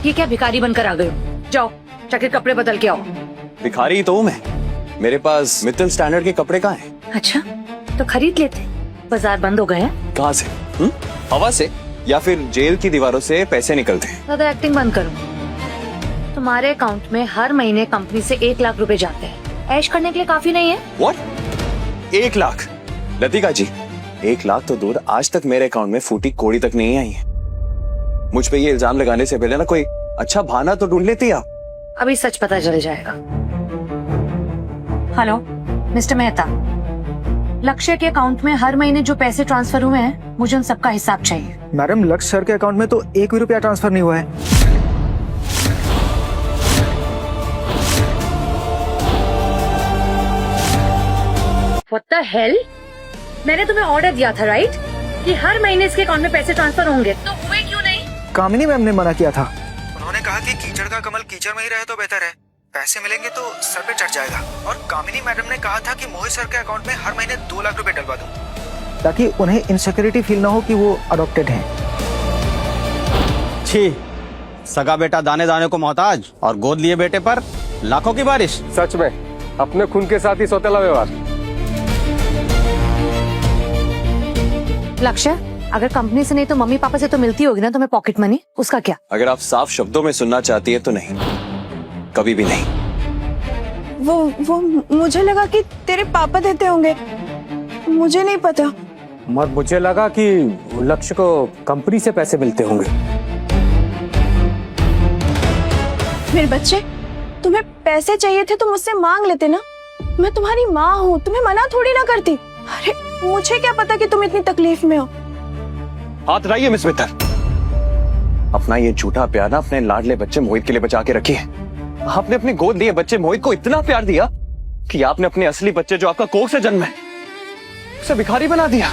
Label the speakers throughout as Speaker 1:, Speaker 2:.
Speaker 1: ये क्या भिखारी बनकर आ गए हो? जाओ जाके कपड़े बदल के आओ।
Speaker 2: भिखारी तो हूँ मैं, मेरे पास मित्तल स्टैंडर्ड के कपड़े कहाँ हैं?
Speaker 1: अच्छा तो खरीद लेते। बाजार बंद हो गए हैं।
Speaker 2: कहाँ से? हवा से या फिर जेल की दीवारों से पैसे निकलते हैं?
Speaker 1: ज्यादा एक्टिंग बंद करो। तुम्हारे अकाउंट में हर महीने कंपनी से 1 लाख रुपए जाते हैं। ऐश करने के लिए काफी नहीं है?
Speaker 2: व्हाट? 1 लाख? लतिका जी, 1 लाख तो दूर, आज तक मेरे अकाउंट में फूटी कोड़ी तक नहीं आई है। मुझ पे ये इल्जाम लगाने से पहले ना कोई अच्छा बहाना तो ढूंढ लेती आप।
Speaker 1: अभी सच पता चल जाएगा। हेलो मिस्टर मेहता, लक्ष्य के अकाउंट में हर महीने जो पैसे ट्रांसफर हुए हैं, मुझे उन सबका हिसाब चाहिए।
Speaker 3: मैडम, लक्ष्य सर के अकाउंट में तो 1 भी रुपया ट्रांसफर नहीं हुआ है।
Speaker 1: What the hell? मैंने तुम्हें ऑर्डर दिया था राइट, कि हर महीने इसके अकाउंट में पैसे ट्रांसफर होंगे, तो हुए क्यों नहीं?
Speaker 3: कामिनी मैम ने मना किया था। उन्होंने कहा कि कीचड़ का कमल कीचड़ में ही रहे तो बेहतर है, पैसे मिलेंगे तो सर पे चढ़ जाएगा। और कामिनी मैडम ने कहा था कि मोहित सर के अकाउंट में हर महीने 2 लाख रुपए डलवा दूं, ताकि उन्हें इनसिक्योरिटी फील ना हो कि वो अडॉप्टेड हैं।
Speaker 4: छी, सगा बेटा दाने दाने को मोहताज और गोद लिए बेटे पर लाखों की बारिश।
Speaker 5: सच में अपने खून के साथ ही सौतेला व्यवहार।
Speaker 1: लक्ष्य, अगर कंपनी से नहीं तो मम्मी पापा से तो मिलती होगी ना तुम्हें पॉकेट मनी, उसका क्या?
Speaker 2: अगर आप साफ शब्दों में सुनना चाहती है तो नहीं, कभी भी नहीं।
Speaker 6: वो मुझे लगा कि तेरे पापा देते होंगे, मुझे नहीं पता।
Speaker 5: और मुझे लगा कि लक्ष्य को कंपनी से पैसे मिलते होंगे।
Speaker 6: मेरे बच्चे, तुम्हें पैसे चाहिए थे तो मुझसे मांग लेते ना। मैं तुम्हारी माँ हूँ, तुम्हें मना थोड़ी ना करती। अरे मुझे क्या पता कि तुम इतनी तकलीफ में हो।
Speaker 2: हाथ हटाइए मिस मित्तल। अपना ये झूठा प्यार ना अपने लाडले बच्चे मोहित के लिए बचा के रखिए। आपने अपने गोद लिए बच्चे मोहित को इतना प्यार दिया कि आपने अपने असली बच्चे जो आपका कोख से जन्म है, उसे भिखारी बना दिया।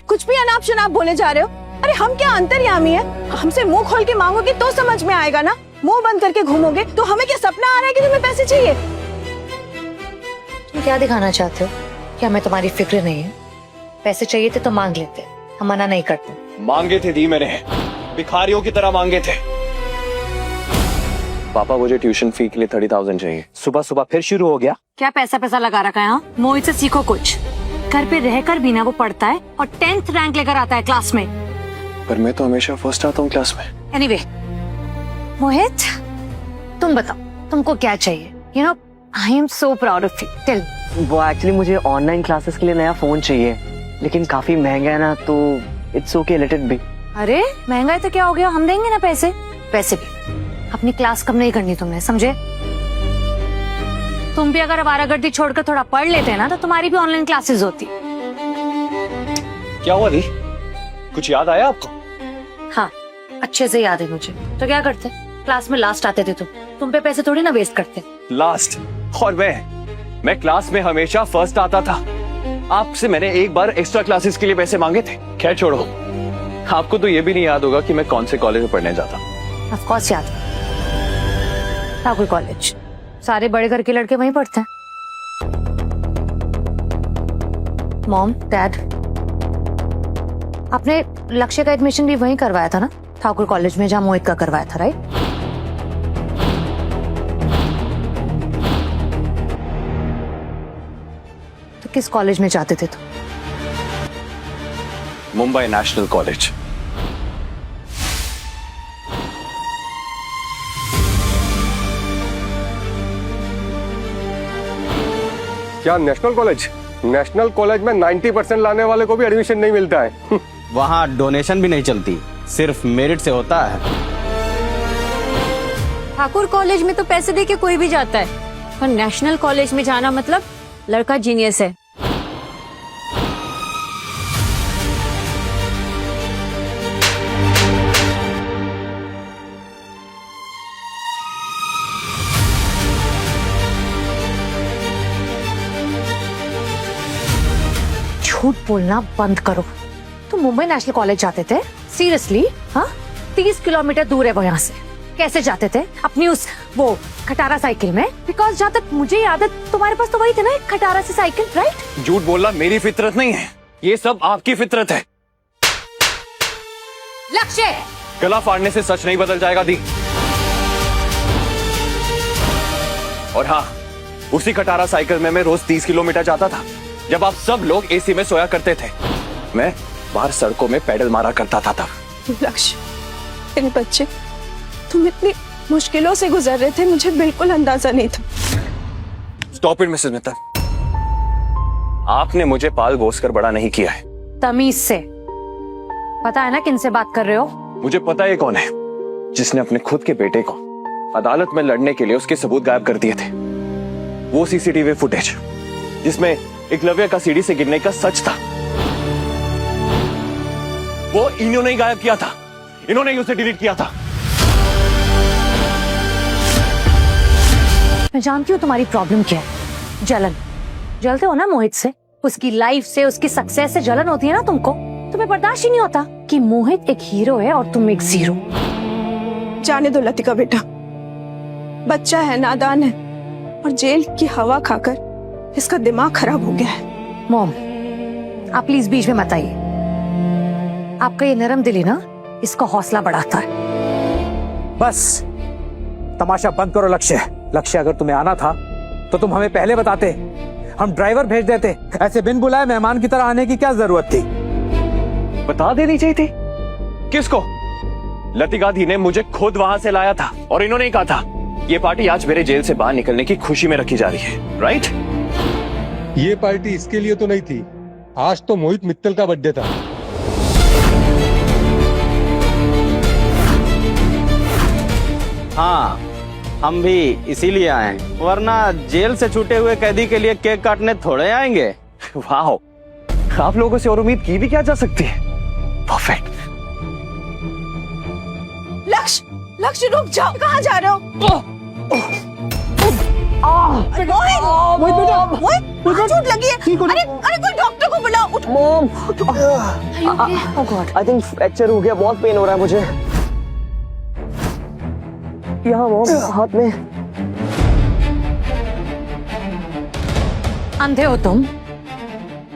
Speaker 6: कुछ भी अनाप शनाप बोले जा रहे हो। अरे हम क्या अंतर्यामी है? हमसे मुंह खोल के मांगोगे तो समझ में आएगा ना। मुंह बंद करके घूमोगे तो हमें क्या सपना आ रहा है कि तुम्हें पैसे चाहिए?
Speaker 1: तुम क्या दिखाना चाहते हो? क्या हमें तुम्हारी फिक्र नहीं है? पैसे चाहिए थे तो मांग लेते, हम मना नहीं करते।
Speaker 2: मांगे थे दी मैंने, भिखारियों की तरह मांगे थे। पापा मुझे ट्यूशन फी के लिए 30,000 चाहिए। सुबह सुबह फिर शुरू हो गया।
Speaker 1: क्या पैसा पैसा लगा रखा है? हाँ, मोहित से सीखो कुछ। घर पे रहकर भी ना वो पढ़ता है और 10th रैंक लेकर आता है क्लास में।
Speaker 2: पर मैं तो हमेशा फर्स्ट आता हूँ क्लास में।
Speaker 1: एनीवे, मोहित तुम बताओ तुमको क्या चाहिए? You know I am so proud of you. Tell.
Speaker 7: वो एक्चुअली मुझे ऑनलाइन क्लासेस के लिए नया फोन चाहिए, लेकिन काफी महंगा है ना, तो it's okay, let it be.
Speaker 1: अरे महंगा है तो क्या हो गया, हम देंगे ना पैसे। वैसे भी अपनी क्लास कम नहीं करनी तुमने, समझे? तुम भी अगर आवारागर्दी छोड़कर थोड़ा पढ़ लेते ना तो तुम्हारी भी ऑनलाइन क्लासेस होती।
Speaker 2: क्या हुआ दी? कुछ याद आया आपको?
Speaker 1: हाँ अच्छे से याद है मुझे। तो क्या करते, क्लास में लास्ट आते थे तुम पे पैसे थोड़ी ना वेस्ट करते।
Speaker 2: लास्ट? और मैं क्लास में हमेशा फर्स्ट आता था। आपसे मैंने एक बार एक्स्ट्रा क्लासेस के लिए पैसे मांगे थे। खैर छोड़ो, आपको तो ये भी नहीं याद होगा कि मैं कौन से कॉलेज में पढ़ने जाता।
Speaker 1: ऑफ कोर्स याद, ठाकुर कॉलेज। सारे बड़े घर के लड़के वहीं पढ़ते हैं। मॉम, डैड, आपने लक्ष्य का एडमिशन भी वहीं करवाया था ना, ठाकुर कॉलेज में, जहां मोहित का करवाया था, राइट? तो किस कॉलेज में जाते थे तुम?
Speaker 2: Mumbai national college.
Speaker 5: क्या नेशनल कॉलेज? नेशनल कॉलेज में 90% लाने वाले को भी एडमिशन नहीं मिलता है।
Speaker 4: वहाँ डोनेशन भी नहीं चलती, सिर्फ मेरिट से होता है।
Speaker 8: ठाकुर कॉलेज में तो पैसे दे के कोई भी जाता है, और नेशनल कॉलेज में जाना मतलब लड़का जीनियस है।
Speaker 1: झूठ बोलना बंद करो। तुम मुंबई नेशनल कॉलेज जाते थे? सीरियसली? हाँ, 30 किलोमीटर दूर है वो यहाँ से। कैसे जाते थे? अपनी उस वो खटारा साइकिल में? बिकॉज जहाँ तक मुझे याद है तुम्हारे पास तो वही थे ना, एक खटारा सी साइकिल, राइट?
Speaker 2: झूठ बोलना मेरी फितरत नहीं है, ये सब आपकी फितरत है।
Speaker 1: लक्ष्य,
Speaker 2: गला फाड़ने से सच नहीं बदल जाएगा दी। और हाँ, उसी खटारा साइकिल में मैं रोज 30 किलोमीटर जाता था जब आप सब लोग एसी में सोया करते थे। मैं बाहर सड़कों में पैडल मारा करता था तब।
Speaker 6: लक्ष्य, तेरे बच्चे, तुम इतनी मुश्किलों से गुजर रहे थे, मुझे बिल्कुल अंदाजा नहीं था।
Speaker 2: स्टॉप इट मिसेस मित्तल, आपने मुझे पाल पोस कर बड़ा नहीं किया है।
Speaker 1: तमीज से। पता है ना किनसे बात कर रहे हो?
Speaker 2: मुझे पता है कौन है जिसने अपने खुद के बेटे को अदालत में लड़ने के लिए उसके सबूत गायब कर दिए थे। वो सीसीटीवी फुटेज जिसमें एकलव्य का सीढ़ी से गिरने का सच था, वो इन्होंने ही गायब किया था, इन्होंने ही उसे डिलीट किया था।
Speaker 1: मैं जानती हूँ तुम्हारी प्रॉब्लम क्या है। जलन। जलते हो ना मोहित से, उसकी लाइफ से, उसकी सक्सेस से जलन होती है ना तुमको। तुम्हें बर्दाश्त ही नहीं होता कि मोहित एक हीरो है और तुम एक जीरो।
Speaker 6: जाने दो लतिका बेटा, बच्चा है, नादान है, और जेल की हवा खाकर इसका दिमाग खराब हो गया है।
Speaker 1: मॉम, आप प्लीज बीच में मत आइए। आपका ये नरम दिली ना इसका हौसला बढ़ाता है।
Speaker 9: बस तमाशा बंद करो लक्ष्य। लक्ष्य, अगर तुम्हें आना था तो तुम हमें पहले बताते, हम ड्राइवर भेज देते। ऐसे बिन बुलाए मेहमान की तरह आने की क्या जरूरत थी?
Speaker 2: बता देनी चाहिए थी। किसको? लतिका दी ने मुझे खुद वहां से लाया था और इन्होंने ही कहा था ये पार्टी आज मेरे जेल से बाहर निकलने की खुशी में रखी जा रही है। राइट?
Speaker 5: ये पार्टी इसके लिए तो नहीं थी, आज तो मोहित मित्तल का बर्थडे था।
Speaker 4: हाँ, हम भी इसीलिए आए हैं, वरना जेल से छूटे हुए कैदी के लिए केक काटने थोड़े आएंगे।
Speaker 2: वाह, आप लोगों से और उम्मीद की भी क्या जा सकती है। परफेक्ट।
Speaker 6: लक्ष्य, लक्ष्य रुक जाओ, कहाँ जा रहे हो? मोहित बेटा, मोहित, चोट लगी है। अरे अरे कोई डॉक्टर को बुलाओ। उठ।
Speaker 7: Mom,
Speaker 1: Oh God.
Speaker 7: I think fracture हो गया, बहुत पेन हो रहा है मुझे। यहाँ मॉम, हाथ में।
Speaker 1: अंधे हो तुम?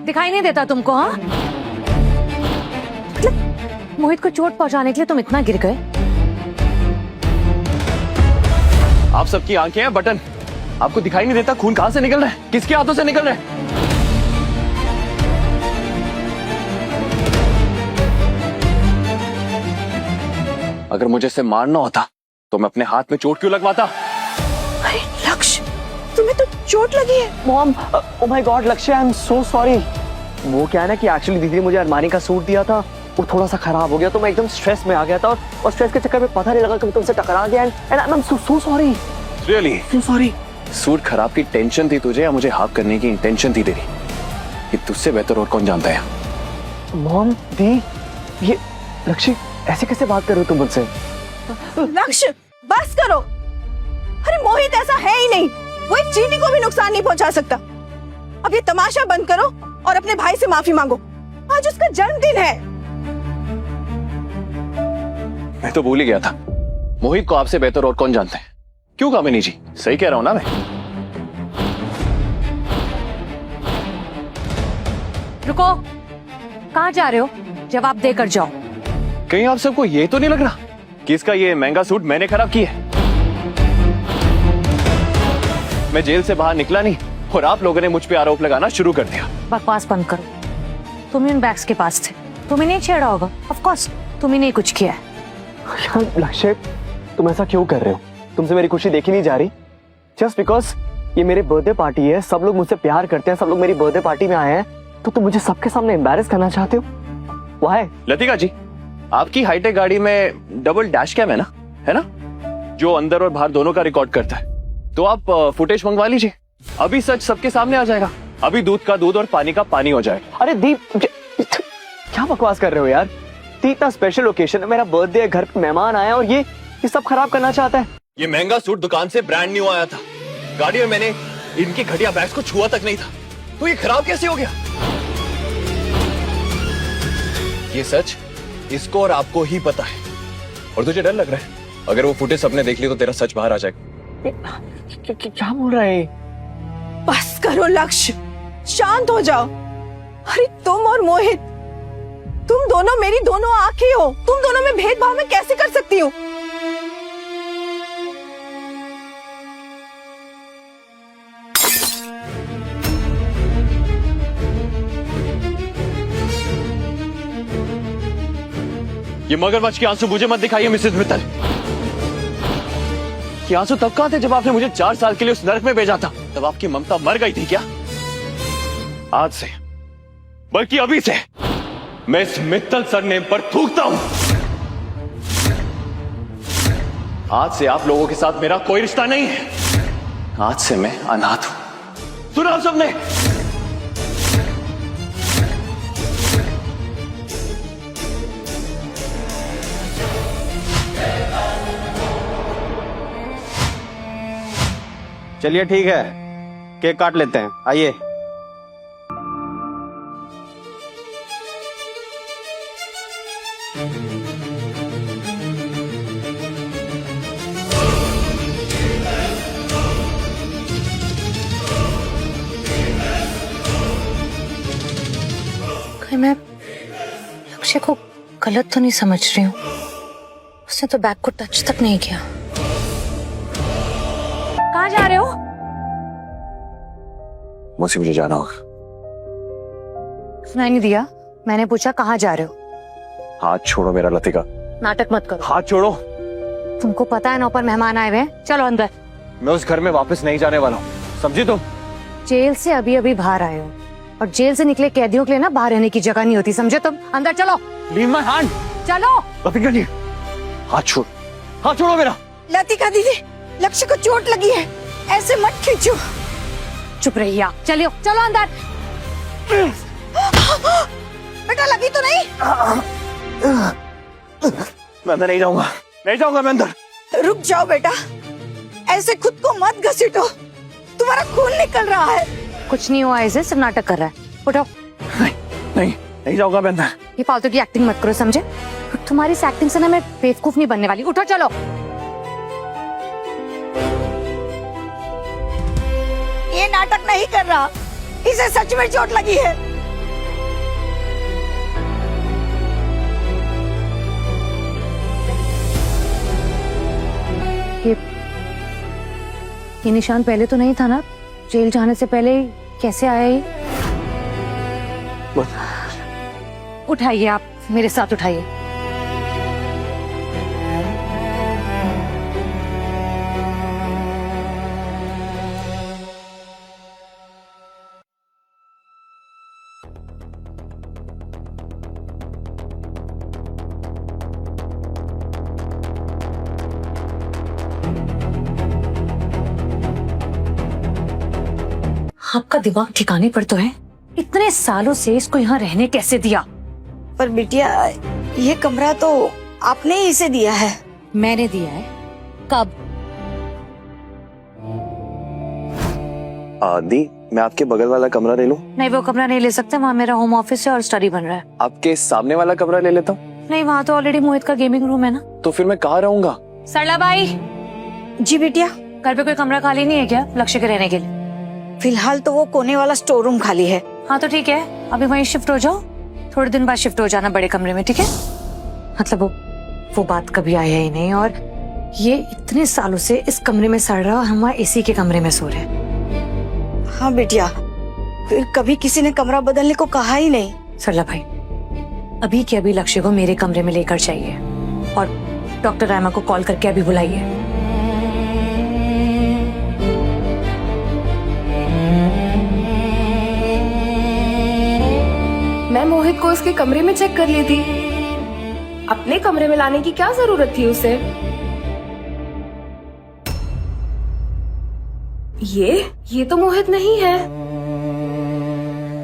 Speaker 1: दिखाई नहीं देता तुमको? हाँ, मतलब मोहित को चोट पहुंचाने के लिए तुम इतना गिर गए?
Speaker 2: आप सबकी आंखें हैं बटन, आपको दिखाई नहीं देता खून कहां से निकल रहा है, किसके हाथों से निकल रहा है? अगर मुझे इसे मारना होता तो मैं अपने हाथ में चोट क्यों लगवाता?
Speaker 6: अरे लक्ष्य, तुम्हें तो चोट लगी है।
Speaker 7: मॉम, ओ माय गॉड लक्ष्य, आई एम सो सॉरी। वो क्या है ना कि एक्चुअली दीदी ने मुझे अरमानी का सूट दिया था, वो थोड़ा सा खराब हो गया तो मैं एकदम स्ट्रेस में आ गया था, और स्ट्रेस के चक्कर में पता नहीं लगा कि मैं तुमसे टकरा गया। And I am so sorry.
Speaker 2: Really?
Speaker 7: So sorry.
Speaker 2: Suit खराब की टेंशन थी तुझे या मुझे हाफ करने की इंटेंशन थी तेरी? ये तुझसे बेहतर और कौन जानता है?
Speaker 7: मॉम, दी, ये लक्ष्य ऐसे कैसे बात कर रहे हो तुम मुझसे?
Speaker 6: लक्ष्य, बस करो। अरे मोहित ऐसा है ही नहीं, वो एक चींटी को भी नुकसान नहीं पहुंचा सकता। अब ये तमाशा बंद करो और अपने भाई से माफी मांगो, आज उसका जन्मदिन है।
Speaker 2: मैं तो भूल ही गया था, मोहित को आपसे बेहतर और कौन जानता है। क्यों कामिनी जी, सही कह रहा हूं ना मैं?
Speaker 1: रुको, कहाँ जा रहे हो? जवाब देकर जाओ।
Speaker 2: कहीं आप सबको ये तो नहीं लग रहा कि इसका ये महंगा सूट मैंने खराब किया है? मैं जेल से बाहर निकला नहीं और आप लोगों ने मुझ पे आरोप लगाना शुरू कर दिया।
Speaker 1: बकवास बंद करो। तुम ही उन बैग्स के पास थे, तुम्हें नहीं छेड़ा होगा। ऑफ कोर्स तुम ही नहीं कुछ किया है।
Speaker 7: लक्ष्य, तुम ऐसा क्यों कर रहे हो? तुमसे मेरी खुशी देखी नहीं जा रही? जस्ट बिकॉज ये मेरे बर्थडे पार्टी है, सब लोग मुझसे प्यार करते हैं, सब लोग मेरी बर्थडे पार्टी में आए हैं, तो तुम मुझे सबके सामने एम्बैरेस करना चाहते हो? व्हाई?
Speaker 2: लतिका जी, आपकी हाईटेक गाड़ी में डबल डैश कैम है ना, जो अंदर और बाहर दोनों का रिकॉर्ड करता है। तो आप फुटेज मंगवा लीजिए, अभी सच सबके सामने आ जाएगा। अभी दूध का दूध और पानी का पानी हो जाएगा।
Speaker 7: अरे दीप, क्या बकवास कर रहे हो यार? इतना स्पेशल ओकेजन है, मेरा बर्थडे है, घर पे मेहमान आए और ये सब खराब करना चाहता है।
Speaker 2: ये महंगा सूट दुकान से ब्रांड न्यू आया था, गाड़ी में मैंने इनकी घटिया बैग्स को छुआ तक नहीं था, तो ये खराब कैसे हो गया? ये सच इसको और आपको ही पता है, और तुझे डर लग रहा है अगर वो फुटेज सबने देख ली तो तेरा सच बाहर आ जाएगा।
Speaker 7: क्या बोल रहा है?
Speaker 6: बस करो लक्ष्य, शांत हो जाओ। अरे तुम और मोहित तुम दोनों मेरी दोनों आंखें हो, तुम दोनों में भेदभाव मैं कैसे कर सकती हूँ?
Speaker 2: ये मगरमच्छ के आंसू मुझे मत दिखाइए मिसेस मित्तल। ये आंसू तब कहां थे जब आपने मुझे 4 साल के लिए उस नरक में भेजा था? तब आपकी ममता मर गई थी क्या? आज से, बल्कि अभी से, मैं इस मित्तल सरनेम पर थूकता हूं। आज से आप लोगों के साथ मेरा कोई रिश्ता नहीं है। आज से मैं अनाथ हूं। सुना सबने?
Speaker 4: चलिए ठीक है, केक काट लेते हैं, आइए।
Speaker 1: कहीं मैं लक्ष्य को गलत तो नहीं समझ रही हूँ? उसने तो बैग को टच तक नहीं किया। कहाँ जा रहे हो?
Speaker 2: मुझसे मुझे जाना होगा।
Speaker 1: सुनाई नहीं दिया? मैंने पूछा कहाँ जा रहे हो?
Speaker 2: हाथ छोड़ो मेरा लतिका।
Speaker 1: नाटक मत करो।
Speaker 2: हाथ छोड़ो।
Speaker 1: तुमको पता है ना ऊपर मेहमान आए हुए हैं, चलो अंदर।
Speaker 2: मैं उस घर में वापस नहीं जाने वाला हूँ, समझी तुम?
Speaker 1: जेल से अभी अभी बाहर आए हो और जेल से निकले कैदियों के लिए ना बाहर रहने की जगह नहीं होती, समझे तुम? अंदर चलो।
Speaker 2: Leave my hand.
Speaker 1: चलो।
Speaker 2: लतिका जी, हाथ छोड़, हाथ छोड़ो मेरा।
Speaker 6: लतिका दीदी, लक्ष्य को चोट लगी है, ऐसे मत खींचो।
Speaker 1: चुप रहिए आप, चलिए चलो अंदर।
Speaker 6: बेटा लगी तो नहीं?
Speaker 2: मैं अंदर नहीं जाऊंगा, नहीं जाऊंगा मैं अंदर।
Speaker 6: रुक जाओ बेटा, ऐसे खुद को मत घसीटो, तुम्हारा खून निकल रहा है।
Speaker 1: कुछ नहीं हुआ, ऐसे सिर्फ नाटक कर रहा है। उठो।
Speaker 2: नहीं नहीं, नहीं जाऊंगा मैं अंदर।
Speaker 1: ये फालतू की एक्टिंग मत करो, समझे? तुम्हारी इस एक्टिंग से ना मैं बेवकूफ नहीं बनने वाली। उठो चलो।
Speaker 6: ये नाटक नहीं कर रहा, इसे सच में चोट लगी है।
Speaker 1: ये निशान पहले तो नहीं था ना? जेल जाने से पहले कैसे आया ये? उठाइए आप, मेरे साथ उठाइए। आपका दिमाग ठिकाने पर तो है? इतने सालों से इसको यहाँ रहने कैसे दिया?
Speaker 6: पर बिटिया, ये कमरा तो आपने ही इसे दिया है।
Speaker 1: मैंने दिया है? कब?
Speaker 2: आदि, मैं आपके बगल वाला कमरा ले लूं?
Speaker 1: नहीं, वो कमरा नहीं ले सकते, वहाँ मेरा होम ऑफिस है और स्टडी बन रहा है।
Speaker 2: आपके सामने वाला कमरा ले लेता हूँ?
Speaker 1: नहीं, वहाँ तो ऑलरेडी मोहित का गेमिंग रूम है ना।
Speaker 2: तो फिर मैं कहाँ रहूंगा?
Speaker 1: सरला बाई।
Speaker 6: जी बिटिया।
Speaker 1: घर पे कोई कमरा खाली नहीं है क्या लक्ष्य के रहने के लिए?
Speaker 6: फिलहाल तो वो कोने वाला स्टोर रूम खाली है।
Speaker 1: हाँ तो ठीक है, अभी वहीं शिफ्ट हो जाओ, थोड़े दिन बाद शिफ्ट हो जाना बड़े कमरे में, ठीक है? मतलब वो बात कभी आया ही नहीं, और ये इतने सालों से इस कमरे में सड़ रहा, हम वहाँ एसी के कमरे में सो रहे।
Speaker 6: हाँ बिटिया, फिर कभी किसी ने कमरा बदलने को कहा ही नहीं।
Speaker 1: सरला भाई, अभी के अभी लक्ष्य को मेरे कमरे में लेकर चाहिए और डॉक्टर रामा को कॉल करके अभी बुलाइए।
Speaker 10: मैं मोहित को उसके कमरे में चेक कर ली थी, अपने कमरे में लाने की क्या जरूरत थी उसे? ये तो मोहित नहीं है,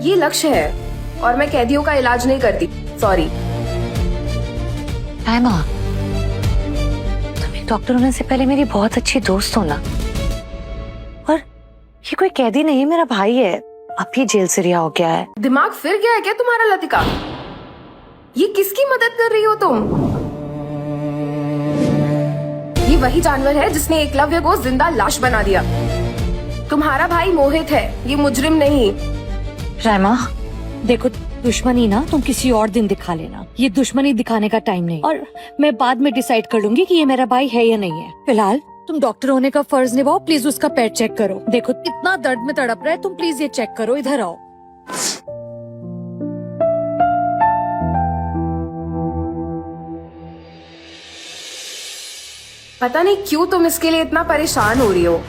Speaker 10: ये लक्ष्य है और मैं कैदियों का इलाज नहीं करती, सॉरी।
Speaker 1: रामा, तुम एक डॉक्टर होने से पहले मेरी बहुत अच्छी दोस्त हो ना, और ये कोई कैदी नहीं है, मेरा भाई है, अभी जेल से रिहा हो गया है।
Speaker 10: दिमाग फिर गया है क्या तुम्हारा लतिका? ये किसकी मदद कर रही हो तुम? ये वही जानवर है जिसने एकलव्य को जिंदा लाश बना दिया। तुम्हारा भाई मोहित है, ये मुजरिम नहीं।
Speaker 1: रामा देखो, दुश्मनी ना तुम किसी और दिन दिखा लेना, ये दुश्मनी दिखाने का टाइम नहीं। और मैं बाद में डिसाइड कर लूंगी कि ये मेरा भाई है या नहीं है। फिलहाल तुम डॉक्टर होने का फर्ज निभाओ, प्लीज उसका पेट चेक करो। देखो कितना दर्द में तड़प रहा है, तुम प्लीज ये चेक करो। इधर आओ।
Speaker 10: पता नहीं क्यों तुम इसके लिए इतना परेशान हो रही हो।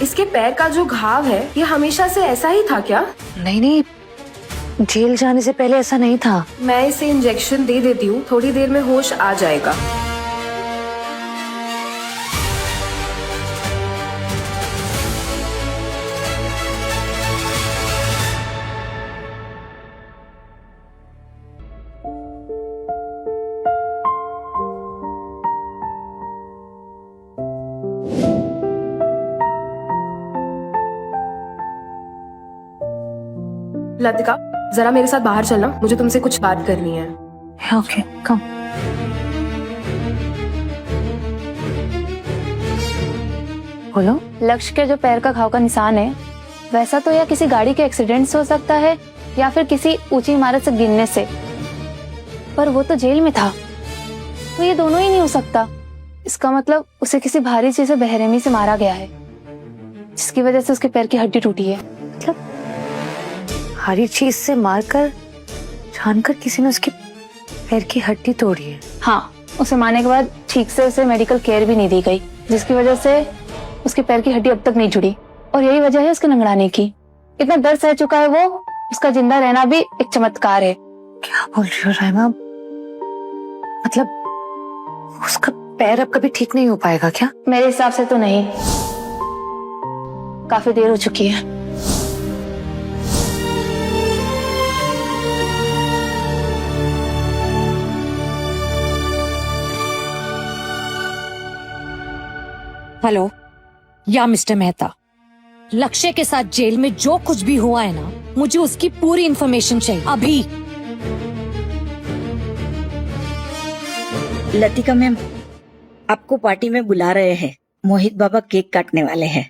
Speaker 10: इसके पैर का जो घाव है ये हमेशा से ऐसा ही था क्या?
Speaker 1: नहीं नहीं, जेल जाने से पहले ऐसा नहीं था।
Speaker 10: मैं इसे इंजेक्शन दे देती हूँ, थोड़ी देर में होश आ जाएगा। लतिका, जरा मेरे साथ बाहर चलना, मुझे तुमसे कुछ बात करनी है।
Speaker 1: ओके, कम। बोलो।
Speaker 11: लक्ष्य के जो पैर का घाव का निशान है, वैसा तो या किसी गाड़ी के एक्सीडेंट से हो सकता है या फिर किसी ऊंची इमारत से गिरने से, पर वो तो जेल में था, तो ये दोनों ही नहीं हो सकता। इसका मतलब उसे किसी भारी चीज से बेरहमी से मारा गया है, जिसकी वजह से उसके पैर की हड्डी टूटी है।
Speaker 1: मतलब भारी चीज से मारकर जानकर किसी ने उसके पैर की हड्डी तोड़ी है?
Speaker 11: हाँ, उसे मारने के बाद ठीक से उसे मेडिकल केयर भी नहीं दी गई, जिसकी वजह से उसके पैर की हड्डी अब तक नहीं जुड़ी, और यही वजह है उसके लंगड़ाने की। इतना दर्द सह चुका है वो, उसका जिंदा रहना भी एक चमत्कार है।
Speaker 1: क्या बोल रही हो राइमा? मतलब उसका पैर अब कभी ठीक नहीं हो पाएगा क्या?
Speaker 11: मेरे हिसाब से तो नहीं, काफी देर हो चुकी है।
Speaker 1: हेलो, या मिस्टर मेहता, लक्ष्य के साथ जेल में जो कुछ भी हुआ है ना, मुझे उसकी पूरी इंफॉर्मेशन चाहिए अभी।
Speaker 12: लतिका मैम, आपको पार्टी में बुला रहे हैं। मोहित बाबा केक काटने वाले हैं।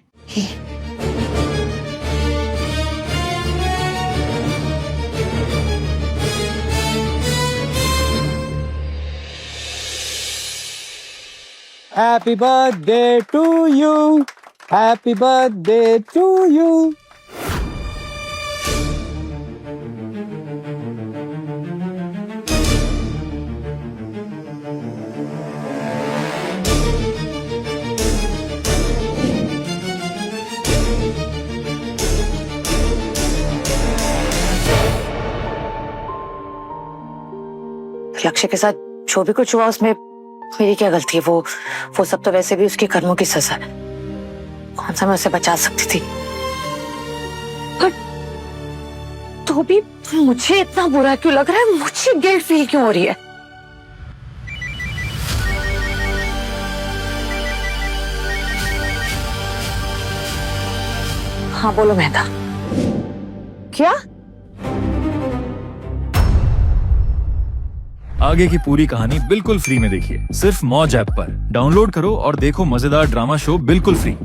Speaker 9: Happy birthday to you, happy birthday to you.
Speaker 1: Lakshya के साथ जो भी कुछ हुआ उसमें मेरी क्या गलती है? वो सब तो वैसे भी उसके कर्मों की सजा है। कौन सा मैं उसे बचा सकती थी? पर तो भी मुझे इतना बुरा क्यों लग रहा है? मुझे गिल्ट फील क्यों हो रही है? हाँ बोलो मेहता। क्या?
Speaker 13: आगे की पूरी कहानी बिल्कुल फ्री में देखिए, सिर्फ मौज ऐप पर। डाउनलोड करो और देखो मजेदार ड्रामा शो बिल्कुल फ्री।